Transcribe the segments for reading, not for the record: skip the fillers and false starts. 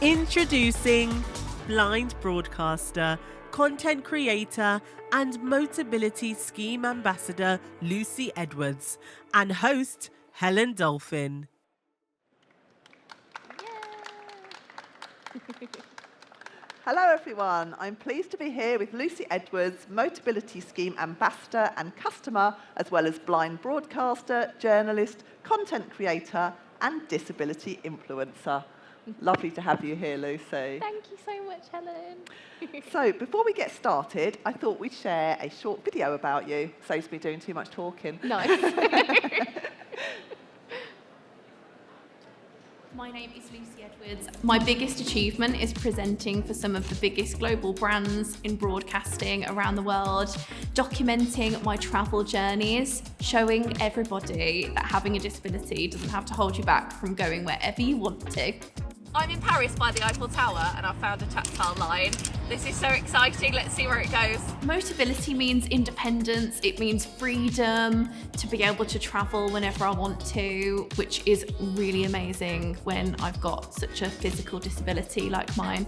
Introducing blind broadcaster, content creator, and Motability scheme ambassador Lucy Edwards and host Helen Dolphin. Hello everyone, I'm pleased to be here with Lucy Edwards, Motability scheme ambassador and customer, as well as blind broadcaster, journalist, content creator, and disability influencer. Lovely to have you here, Lucy. Thank you so much, Helen. So, before we get started, I thought we'd share a short video about you. Saves me doing too much talking. Nice. My name is Lucy Edwards. My biggest achievement is presenting for some of the biggest global brands in broadcasting around the world, documenting my travel journeys, showing everybody that having a disability doesn't have to hold you back from going wherever you want to. I'm in Paris by the Eiffel Tower and I've found a tactile line. This is so exciting, let's see where it goes. Motability means independence, it means freedom to be able to travel whenever I want to, which is really amazing when I've got such a physical disability like mine.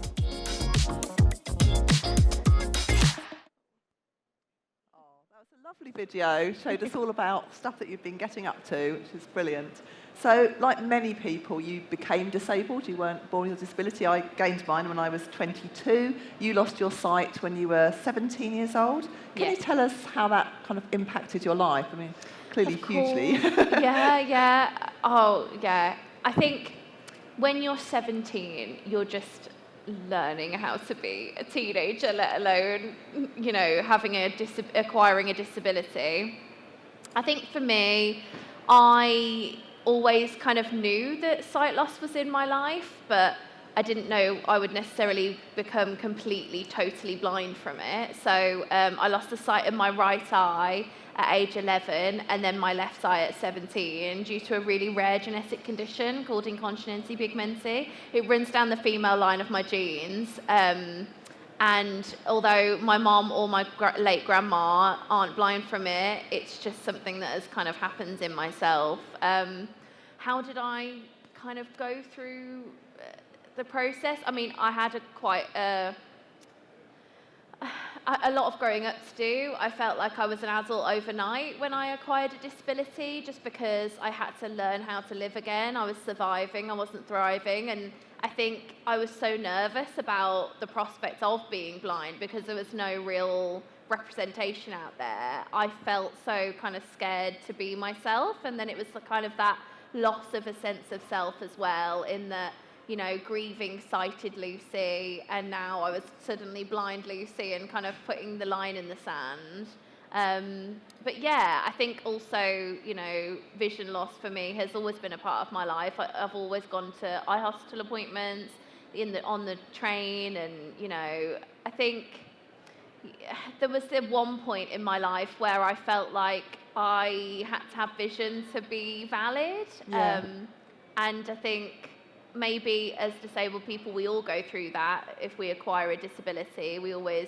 Lovely video, showed us all about stuff that you've been getting up to, which is brilliant. So, like many people, you became disabled, you weren't born with a disability. I gained mine when I was 22. You lost your sight when you were 17 years old. Can you tell us how that kind of impacted your life? I mean, clearly hugely. Yeah. Oh, yeah. I think when you're 17, you're just learning how to be a teenager, let alone, you know, acquiring a disability. I think for me, I always kind of knew that sight loss was in my life, but I didn't know I would necessarily become completely, totally blind from it. So I lost the sight of my right eye at age 11 and then my left eye at 17 due to a really rare genetic condition called incontinence pigmentae. It runs down the female line of my genes. And although my mom or my late grandma aren't blind from it, it's just something that has kind of happened in myself. How did I kind of go through the process? I mean, I had quite a lot of growing up to do. I felt like I was an adult overnight when I acquired a disability, just because I had to learn how to live again. I was surviving, I wasn't thriving, and I think I was so nervous about the prospect of being blind because there was no real representation out there. I felt so kind of scared to be myself, and then it was the kind of that loss of a sense of self as well, in that, you know, grieving sighted Lucy, and now I was suddenly blind Lucy and kind of putting the line in the sand. But yeah, I think also, you know, vision loss for me has always been a part of my life. I've always gone to eye hospital appointments on the train, and, you know, I think there was the one point in my life where I felt like I had to have vision to be valid. Yeah. And I think maybe as disabled people, we all go through that. If we acquire a disability, we always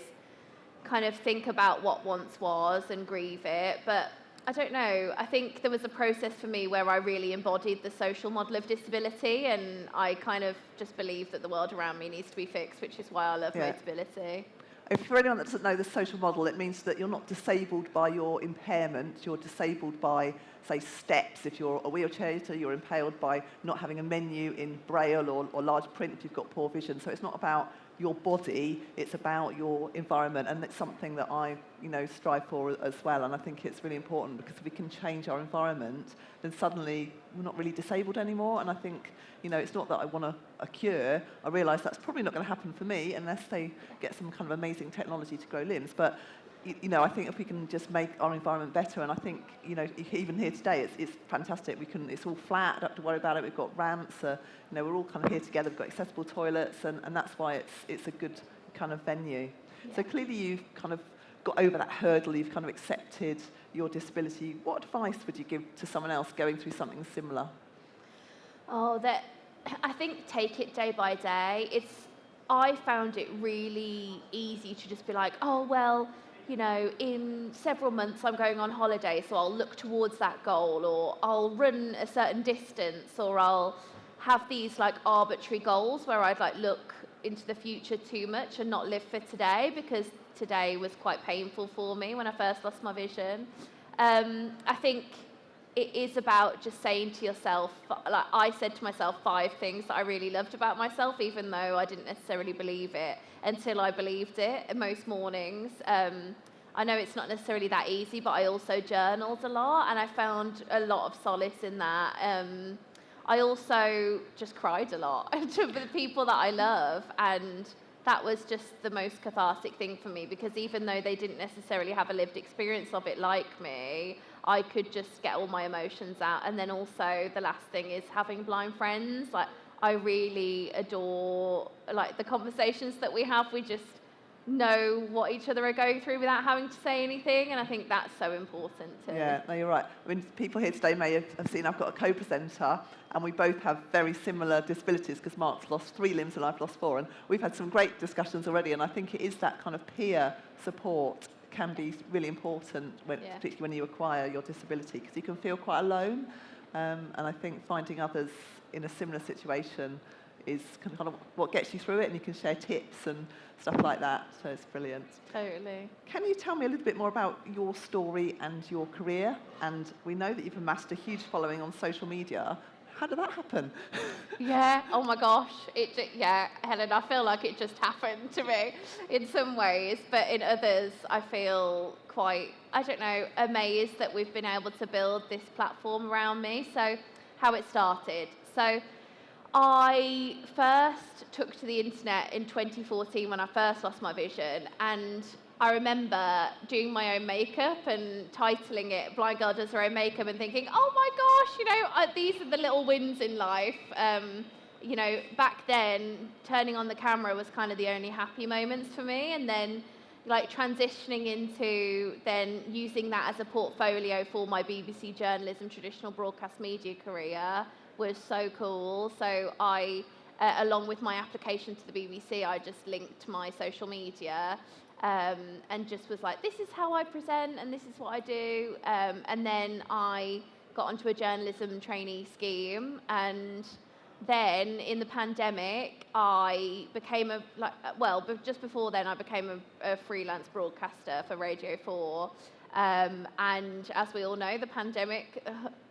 kind of think about what once was and grieve it. But I don't know, I think there was a process for me where I really embodied the social model of disability, and I kind of just believe that the world around me needs to be fixed, which is why I love Motability. If for anyone that doesn't know the social model, it means that you're not disabled by your impairment, you're disabled by, say, steps. If you're a wheelchair user, you're impaled by not having a menu in braille or large print if you've got poor vision. So it's not about your body, it's about your environment, and it's something that I, you know, strive for as well. And I think it's really important, because if we can change our environment, then suddenly we're not really disabled anymore. And I think, you know, it's not that I want a cure. I realise that's probably not going to happen for me unless they get some kind of amazing technology to grow limbs. But you know, I think if we can just make our environment better, and I think, you know, even here today, it's fantastic. It's all flat, don't have to worry about it. We've got ramps, you know, we're all kind of here together. We've got accessible toilets, and that's why it's a good kind of venue. Yeah. So clearly you've kind of got over that hurdle, you've kind of accepted your disability. What advice would you give to someone else going through something similar? Oh, I think take it day by day. I found it really easy to just be like, oh, well, you know, in several months I'm going on holiday, so I'll look towards that goal, or I'll run a certain distance, or I'll have these like arbitrary goals where I'd like look into the future too much and not live for today, because today was quite painful for me when I first lost my vision. I think it is about just saying to yourself, like I said to myself 5 things that I really loved about myself, even though I didn't necessarily believe it until I believed it most mornings. I know it's not necessarily that easy, but I also journaled a lot, and I found a lot of solace in that. I also just cried a lot to the people that I love, and that was just the most cathartic thing for me, because even though they didn't necessarily have a lived experience of it like me, I could just get all my emotions out. And then also the last thing is having blind friends. Like, I really adore like the conversations that we have. We just know what each other are going through without having to say anything, and I think that's so important too. Yeah, no, you're right. I mean, people here today may have seen I've got a co-presenter, and we both have very similar disabilities, because Mark's lost 3 limbs and I've lost 4, and we've had some great discussions already, and I think it is that kind of peer support can be really important, particularly when you acquire your disability, because you can feel quite alone, and I think finding others in a similar situation is kind of what gets you through it, and you can share tips and stuff like that, so it's brilliant. Totally. Can you tell me a little bit more about your story and your career? And we know that you've amassed a huge following on social media. How did that happen? Yeah, oh my gosh. Helen, I feel like it just happened to me in some ways, but in others I feel quite, I don't know, amazed that we've been able to build this platform around me. So how it started. So I first took to the internet in 2014 when I first lost my vision, and I remember doing my own makeup and titling it "Blind Girl Does Her Own Makeup" and thinking, oh my gosh, these are the little wins in life. Back then, turning on the camera was kind of the only happy moments for me, and then like transitioning into then using that as a portfolio for my BBC journalism traditional broadcast media career was so cool. So I, along with my application to the BBC, I just linked my social media and just was like, this is how I present and this is what I do. And then I got onto a journalism trainee scheme, and then in the pandemic I became just before then I became a freelance broadcaster for Radio 4. And as we all know, the pandemic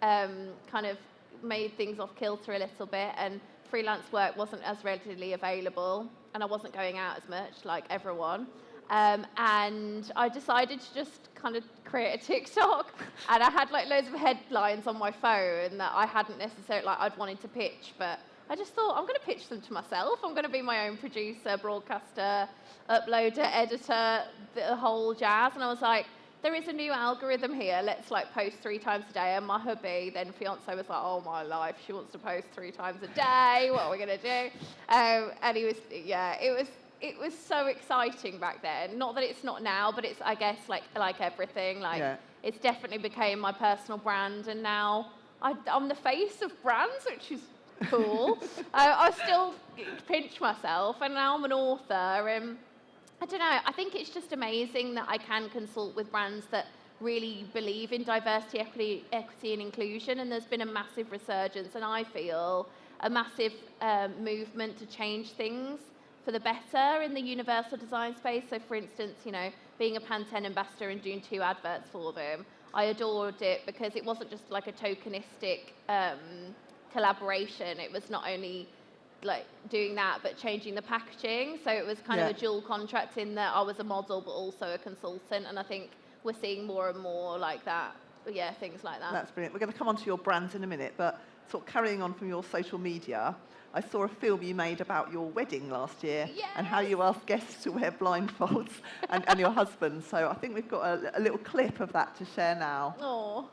kind of made things off kilter a little bit, and freelance work wasn't as readily available, and I wasn't going out as much like everyone. And I decided to just kind of create a TikTok, and I had like loads of headlines on my phone that I hadn't necessarily, like I'd wanted to pitch, but I just thought I'm going to pitch them to myself. I'm going to be my own producer, broadcaster, uploader, editor, the whole jazz. And I was like, there is a new algorithm here. Let's like post 3 times a day. And my hubby, then fiance, was like, oh my life, she wants to post 3 times a day. What are we going to do? And he was, it was so exciting back then. Not that it's not now, but it's, I guess, like everything. It's definitely became my personal brand, and now I'm the face of brands, which is cool. I still pinch myself, and now I'm an author, and I don't know, I think it's just amazing that I can consult with brands that really believe in diversity, equity and inclusion, and there's been a massive resurgence, and I feel a massive movement to change things for the better in the universal design space. So for instance, being a Pantene ambassador and doing 2 adverts for them, I adored it because it wasn't just like a tokenistic collaboration. It was not only like doing that, but changing the packaging. So it was kind of a dual contract in that I was a model, but also a consultant. And I think we're seeing more and more like that. Things like that. That's brilliant. We're going to come on to your brands in a minute, but sort of carrying on from your social media, I saw a film you made about your wedding last year and how you asked guests to wear blindfolds and your husband. So I think we've got a little clip of that to share now. Oh.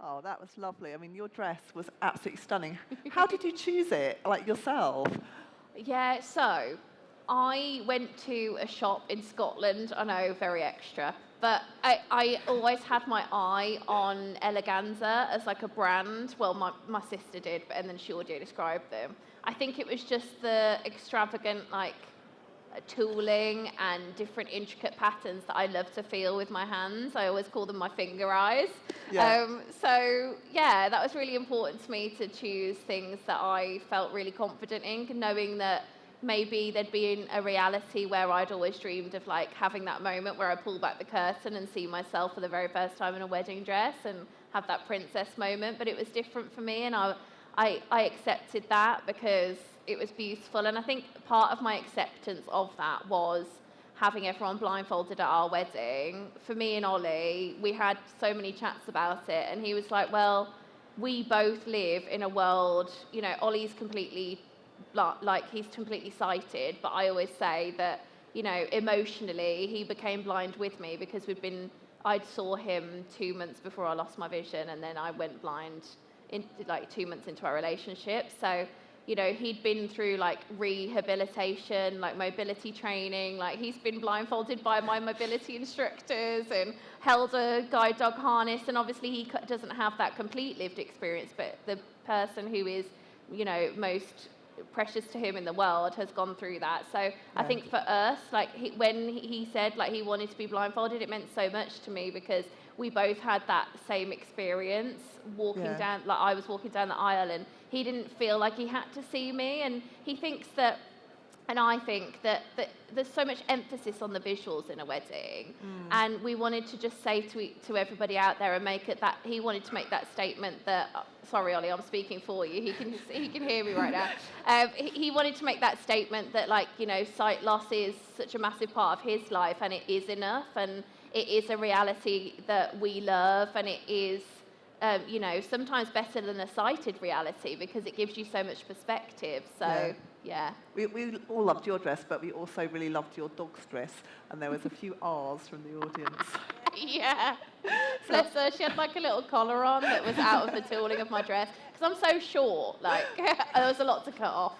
Oh, that was lovely. I mean, your dress was absolutely stunning. How did you choose it, like yourself? Yeah, so I went to a shop in Scotland. I know, very extra. But I always had my eye on Eleganza as like a brand. Well, my sister did, and then she audio described them. I think it was just the extravagant, like, tooling and different intricate patterns that I love to feel with my hands. I always call them my finger eyes. Yeah. So yeah, that was really important to me to choose things that I felt really confident in, knowing that maybe there'd be a reality where I'd always dreamed of like having that moment where I pull back the curtain and see myself for the very first time in a wedding dress and have that princess moment. But it was different for me, and I accepted that because it was beautiful. And I think part of my acceptance of that was having everyone blindfolded at our wedding. For me and Ollie, we had so many chats about it, and he was like, well, we both live in a world, you know, Ollie's completely, like, he's completely sighted, but I always say that, you know, emotionally, he became blind with me because I saw him 2 months before I lost my vision, and then I went blind like 2 months into our relationship. So, you know, he'd been through like rehabilitation, like mobility training, like he's been blindfolded by my mobility instructors and held a guide dog harness, and obviously he doesn't have that complete lived experience, but the person who is, you know, most precious to him in the world has gone through that. So I think for us, like when he said like he wanted to be blindfolded, it meant so much to me because we both had that same experience walking down, like I was walking down the aisle and he didn't feel like he had to see me, and he thinks that, and I think that there's so much emphasis on the visuals in a wedding, and we wanted to just say to everybody out there and make it that he wanted to make that statement that, sorry Ollie, I'm speaking for you. He can hear me right now. He wanted to make that statement that, like, you know, sight loss is such a massive part of his life, and it is enough, and it is a reality that we love, and it is. You know, sometimes better than a sighted reality because it gives you so much perspective. So, yeah. We all loved your dress, but we also really loved your dog's dress, and there was a few R's from the audience. Yeah. Bless her, she had like a little collar on that was out of the tooling of my dress because I'm so short, like, there was a lot to cut off.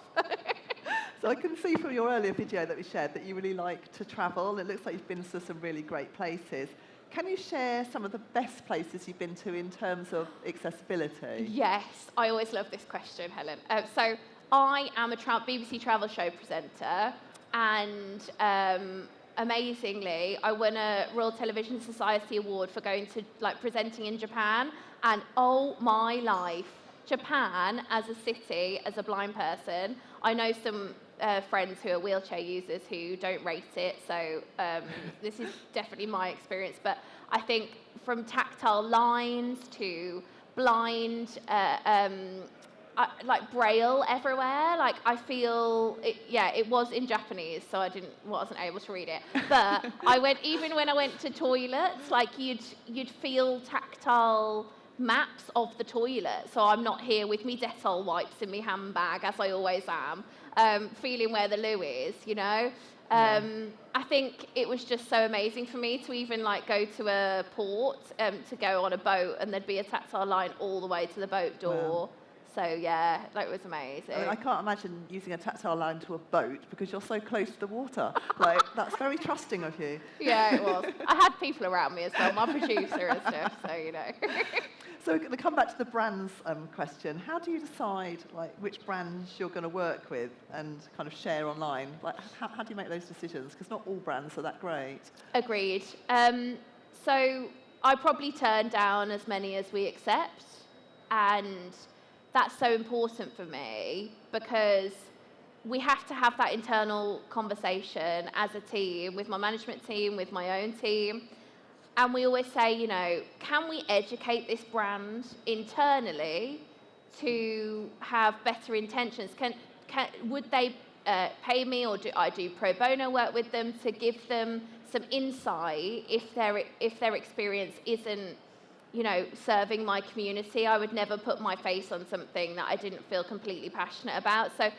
So I can see from your earlier video that we shared that you really like to travel. It looks like you've been to some really great places. Can you share some of the best places you've been to in terms of accessibility? Yes, I always love this question, Helen. So I am a BBC travel show presenter, and amazingly, I won a Royal Television Society Award for going to, like, presenting in Japan, and oh my life, Japan as a city, as a blind person, I know some friends who are wheelchair users who don't rate it, so this is definitely my experience, but I think from tactile lines to blind, like braille everywhere, like I feel, it was in Japanese, so I wasn't able to read it, but even when I went to toilets, like you'd feel tactile maps of the toilet, so I'm not here with me Dettol wipes in my handbag as I always am, feeling where the loo is, you know. I think it was just so amazing for me to even like go to a port, to go on a boat, and there'd be a tactile line all the way to the boat door. Wow. So yeah, like, it was amazing. I mean, I can't imagine using a tactile line to a boat because you're so close to the water. Like, that's very trusting of you. Yeah, it was. I had people around me as well, my producer and stuff, so, you know. So we're going to come back to the brands question. How do you decide, like, which brands you're going to work with and kind of share online? Like, how do you make those decisions? Because not all brands are that great. Agreed. So I probably turn down as many as we accept, and that's so important for me because we have to have that internal conversation as a team, with my management team, with my own team. And we always say, you know, can we educate this brand internally to have better intentions? Would they pay me, or do I do pro bono work with them to give them some insight if their experience isn't, you know, serving my community? I would never put my face on something that I didn't feel completely passionate about. So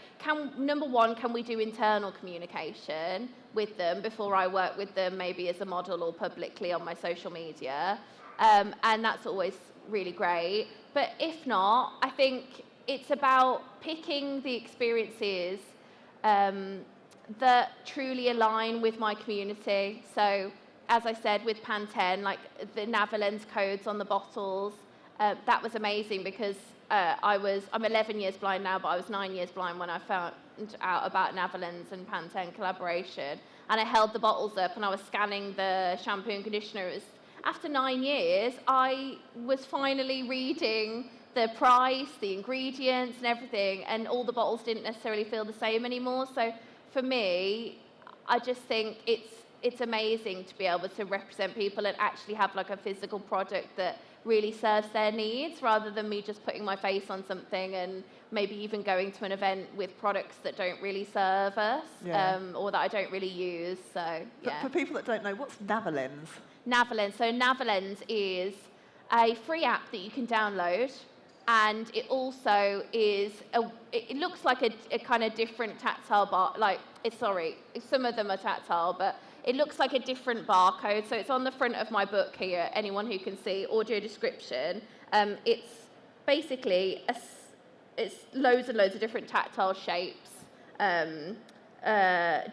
number one, can we do internal communication with them before I work with them, maybe as a model or publicly on my social media? And that's always really great. But if not, I think it's about picking the experiences that truly align with my community. So, as I said, with Pantene, like the Navalens codes on the bottles, that was amazing because I'm 11 years blind now, but I was 9 years blind when I found out about Navalens and Pantene collaboration. And I held the bottles up and I was scanning the shampoo and conditioner. It was, after 9 years, I was finally reading the price, the ingredients and everything, and all the bottles didn't necessarily feel the same anymore. So for me, I just think it's amazing to be able to represent people and actually have like a physical product that really serves their needs, rather than me just putting my face on something and maybe even going to an event with products that don't really serve us, or that I don't really use. So yeah. For people that don't know, what's Navalens? Navalens. So Navalens is a free app that you can download, and it also is it looks like a kind of different tactile bar. Like some of them are tactile, but it looks like a different barcode. So it's on the front of my book here. Anyone who can see, audio description. It's basically it's loads and loads of different tactile shapes,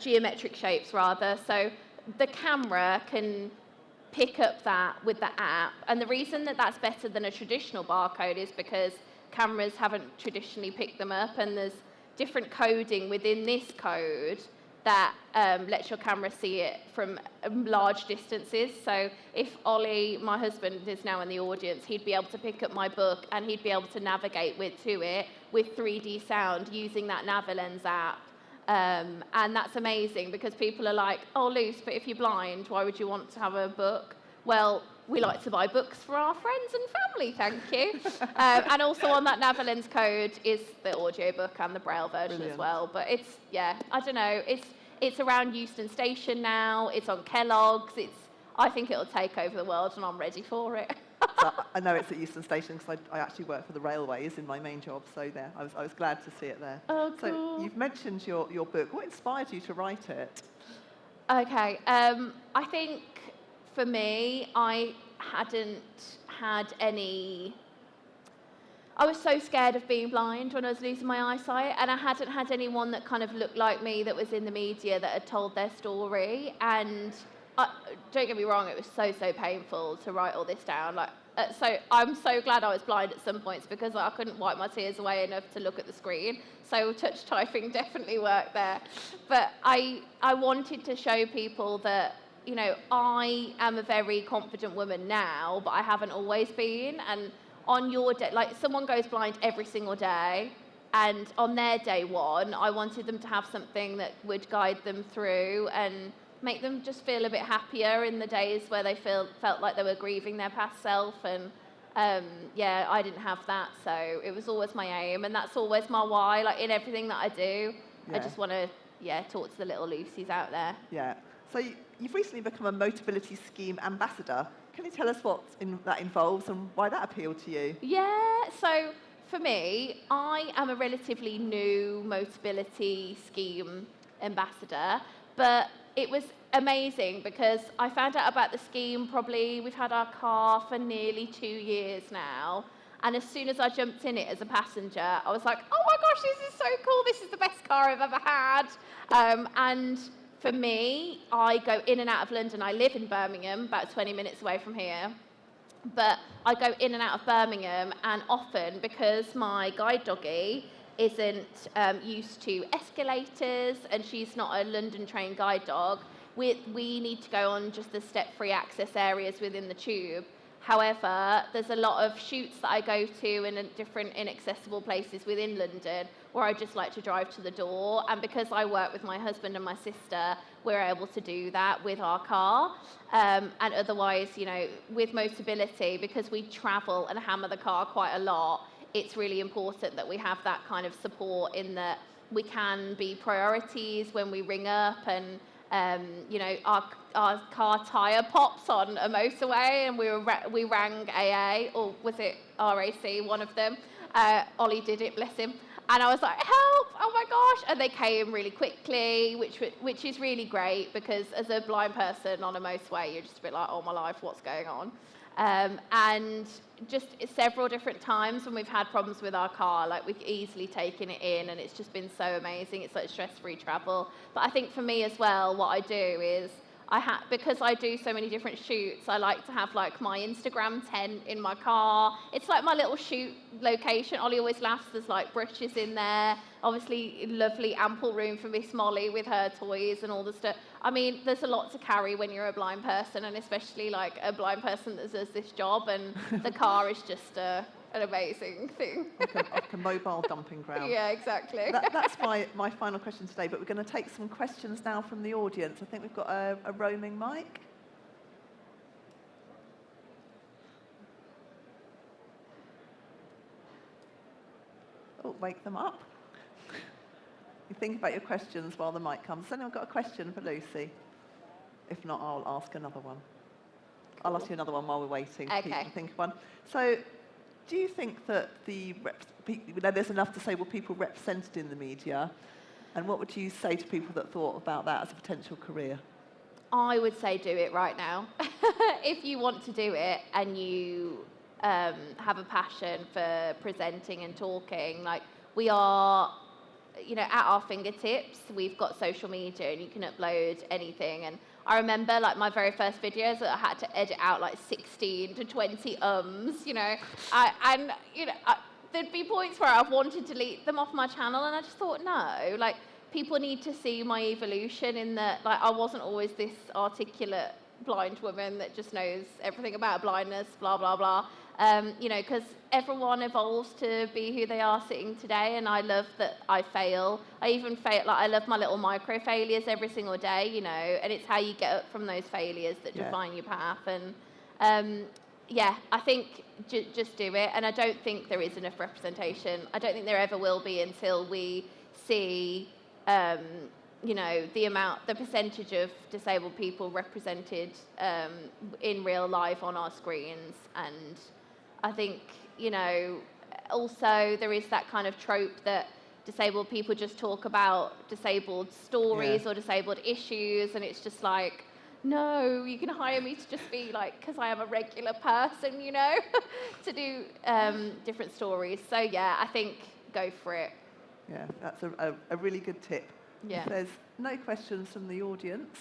geometric shapes rather. So the camera can pick up that with the app. And the reason that that's better than a traditional barcode is because cameras haven't traditionally picked them up, and there's different coding within this code that lets your camera see it from large distances. So if Ollie, my husband, is now in the audience, he'd be able to pick up my book and he'd be able to navigate to it with 3D sound using that Navalens app. And that's amazing because people are like, oh, Luce, but if you're blind, why would you want to have a book? Well, we like to buy books for our friends and family, thank you. And also on that Navalens code is the audiobook and the Braille version as well. But it's, I don't know, it's around Euston Station now, it's on Kellogg's, I think it'll take over the world and I'm ready for it. So I know it's at Euston Station because I actually work for the railways in my main job, so there, I was glad to see it there. Oh, cool. So you've mentioned your book. What inspired you to write it? Okay, I think for me, I was so scared of being blind when I was losing my eyesight, and I hadn't had anyone that kind of looked like me that was in the media that had told their story. And don't get me wrong, it was so painful to write all this down. So I'm so glad I was blind at some points because I couldn't wipe my tears away enough to look at the screen. So touch typing definitely worked there. But I wanted to show people that, you know, I am a very confident woman now, but I haven't always been. And on your day, like someone goes blind every single day, and on their day one, I wanted them to have something that would guide them through and make them just feel a bit happier in the days where they felt like they were grieving their past self. And I didn't have that, so it was always my aim, and that's always my why. Like in everything that I do, I just want to talk to the little Lucy's out there. Yeah. So you've recently become a Motability scheme ambassador. Can you tell us what that involves and why that appealed to you? Yeah. So for me, I am a relatively new Motability scheme ambassador, but it was amazing because I found out about the scheme we've had our car for nearly 2 years now. And as soon as I jumped in it as a passenger, I was like, oh my gosh, this is so cool. This is the best car I've ever had. And for me, I go in and out of London. I live in Birmingham, about 20 minutes away from here. But I go in and out of Birmingham, and often because my guide doggy isn't used to escalators and she's not a London trained guide dog, we need to go on just the step-free access areas within the tube. However, there's a lot of shoots that I go to in different inaccessible places within London where I just like to drive to the door. And because I work with my husband and my sister, we're able to do that with our car. And otherwise, you know, with Motability, because we travel and hammer the car quite a lot, it's really important that we have that kind of support in that we can be priorities when we ring up and you know, our car tyre pops on a motorway and we rang AA, or was it RAC, one of them. Ollie did it, bless him. And I was like, help, oh my gosh. And they came really quickly, which is really great because as a blind person on a motorway, you're just a bit like, oh my life, what's going on? And just several different times when we've had problems with our car, like we've easily taken it in, and it's just been so amazing. It's like stress-free travel. But I think for me as well, what I do is because I do so many different shoots, I like to have like my Instagram tent in my car. It's like my little shoot location. Ollie always laughs, there's like brushes in there. Obviously, lovely ample room for Miss Molly with her toys and all the stuff. I mean, there's a lot to carry when you're a blind person, and especially like a blind person that does this job, and the car is just an amazing thing. Like a mobile dumping ground. Yeah, exactly. That's my final question today, but we're going to take some questions now from the audience. I think we've got a roaming mic. Oh, wake them up. You think about your questions while the mic comes. Has anyone got a question for Lucy? If not, I'll ask another one. I'll ask you another one while we're waiting. Okay. People think of one. So, do you think that there's enough disabled people represented in the media? And what would you say to people that thought about that as a potential career? I would say do it right now. If you want to do it and you have a passion for presenting and talking, like we are, at our fingertips. We've got social media and you can upload anything. And I remember like my very first videos that I had to edit out like 16 to 20 there'd be points where I've wanted to delete them off my channel, and I just thought, no, like people need to see my evolution in that, like I wasn't always this articulate blind woman that just knows everything about blindness, blah, blah, blah. Because everyone evolves to be who they are sitting today, and I love that I fail. I even fail, like I love my little micro failures every single day, and it's how you get up from those failures that define your path. And I think just do it. And I don't think there is enough representation. I don't think there ever will be until we see, the percentage of disabled people represented in real life on our screens. And I think, also there is that kind of trope that disabled people just talk about disabled stories or disabled issues, and it's just like, no, you can hire me to just be like, because I am a regular person, to do different stories. So yeah, I think go for it. Yeah, that's a really good tip. Yeah. If there's no questions from the audience,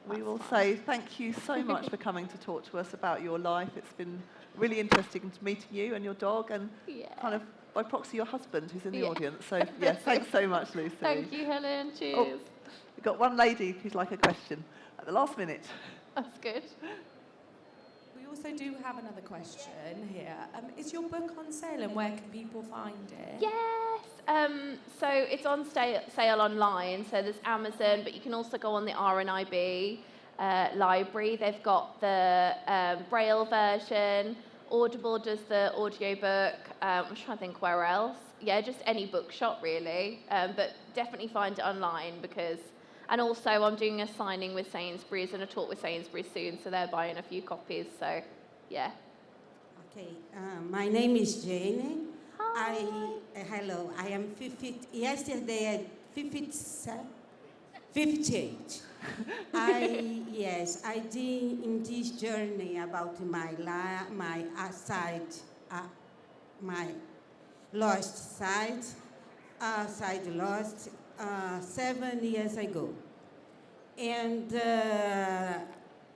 we will say thank you so much for coming to talk to us about your life. It's been really interesting to meeting you and your dog, and kind of by proxy your husband who's in the audience. So yeah, thanks so much, Lucy. Thank you, Helen. Cheers. Oh, we've got one lady who's like a question at the last minute. That's good. We also do have another question here. Is your book on sale, and where can people find it? Yes. So it's on sale online. So there's Amazon, but you can also go on the RNIB library. They've got the Braille version. Audible does the audiobook. I'm trying to think where else. Yeah, just any bookshop really. But definitely find it online because. And also, I'm doing a signing with Sainsbury's and a talk with Sainsbury's soon, so they're buying a few copies. So, yeah. Okay, my name is Jane. Hi. Hello, I am 50. Yesterday, 58. I did in this journey about my lost side lost 7 years ago. And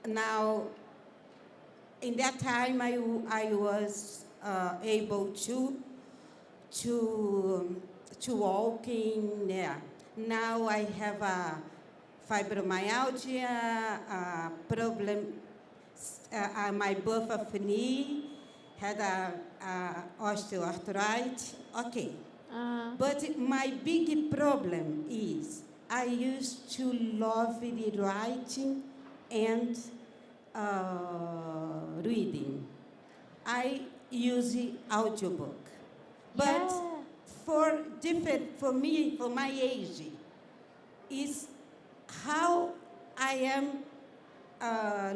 now, in that time, I was able to walk in there. Now I have a fibromyalgia problem. My both of knee had a osteoarthritis. Okay. But my big problem is I used to love the writing and reading. I use the audiobook. But for my age, is how I am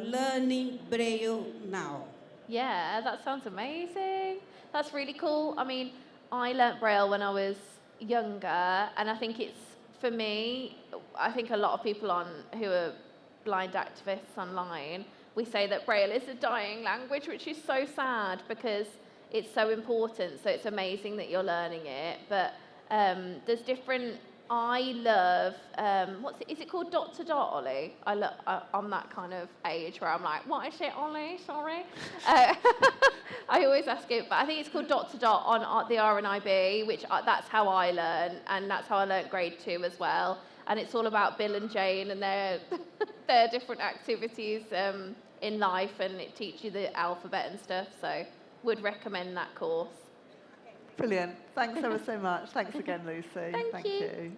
learning Braille now. Yeah, that sounds amazing. That's really cool. I mean, I learnt Braille when I was younger, and I think it's, for me, I think a lot of people who are blind activists online we say that Braille is a dying language, which is so sad because it's so important. So it's amazing that you're learning it. But there's different. I love is it called dot to dot, Ollie? I'm that kind of age where I'm like, what is it, Ollie? Sorry. I always ask it, but I think it's called dot to dot on the RNIB, which that's how I learn, and that's how I learnt grade 2 as well. And it's all about Bill and Jane and their their different activities in life, and it teaches you the alphabet and stuff. So would recommend that course. Brilliant. Thanks ever so much. Thanks again, Lucy. Thank you. you.